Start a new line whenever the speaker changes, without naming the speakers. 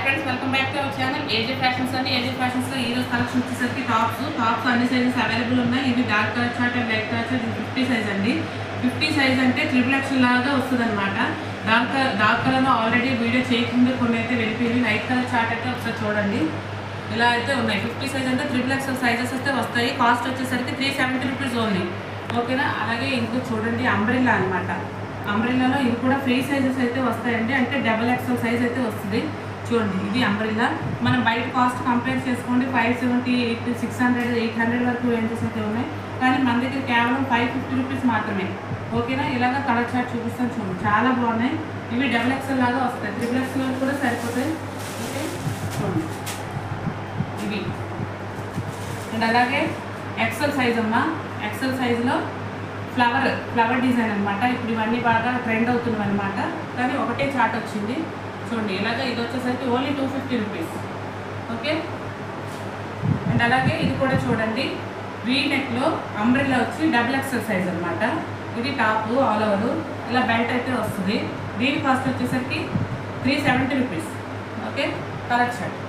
Friends welcome back to our channel ఏజే fashions అండి. ఏజే fashions లో ఈ రోజు కలెక్షన్ వచ్చేసరికి టాప్స్ అన్ని సైజెస్ అవైలబుల్ ఉన్నాయి. ఇవి dark colour chart and light colour chart. ఇది 50 సైజ్ అండి. 50 సైజ్ అంటే ట్రిపుల్ ఎక్సెల్ లాగా వస్తుంది అనమాట. డార్క్ కలర్ లో ఆల్రెడీ వీడియో చేయకుండా కొన్ని అయితే వెళ్ళిపోయి లైట్ కలర్ చార్ట్ అయితే ఒకసారి చూడండి. ఇలా అయితే ఉన్నాయి. 50 సైజ్ అంటే ట్రిపుల్ ఎక్సెల్ సైజెస్ అయితే వస్తాయి. కాస్ట్ వచ్చేసరికి 370 రూపీస్ ఓన్లీ. ఓకేనా. అలాగే ఇంకో చూడండి అంబ్రెల్లా అనమాట. అంబ్రెల్లాలో ఇవి కూడా ఫ్రీ సైజెస్ అయితే వస్తాయండి. అంటే డబల్ ఎక్సెల్ సైజ్ అయితే వస్తుంది. చూడండి ఇది అంబ్రెల్లా. మనం బయట కాస్ట్ కంపేర్ చేసుకోండి 570, 600, 800 వరకు రేంజెస్ అయితే ఉన్నాయి. కానీ మన దగ్గర కేవలం 550 రూపీస్ మాత్రమే. ఓకేనా. ఇలాగ కలర్ చార్ట్ చూపిస్తాను చూడండి. చాలా బాగున్నాయి. ఇవి డబల్ ఎక్సెల్ లాగా వస్తాయి. ట్రిపుల్ ఎక్సెల్ కూడా సరిపోతాయి. ఓకే చూడండి ఇవి. అండ్ అలాగే ఎక్సెల్ సైజ్ అమ్మా. ఎక్సెల్ సైజులో ఫ్లవర్ డిజైన్ అనమాట. ఇప్పుడు ఇవన్నీ బాగా ట్రెండ్ అవుతున్నాయి అనమాట. కానీ ఒకటే చార్ట్ వచ్చింది చూడండి. ఇలాగ ఇది వచ్చేసరికి ఓన్లీ 250 రూపీస్. ఓకే. అండ్ అలాగే ఇది కూడా చూడండి వీ నెక్లో అంబ్రెల్లా వచ్చి డబుల్ ఎక్సెల్ సైజ్ అనమాట. ఇది టాప్ ఆల్ ఓవర్ ఇలా బెల్ట్ అయితే వస్తుంది. దీని కాస్ట్ వచ్చేసరికి 370 రూపీస్. Okay colour chart.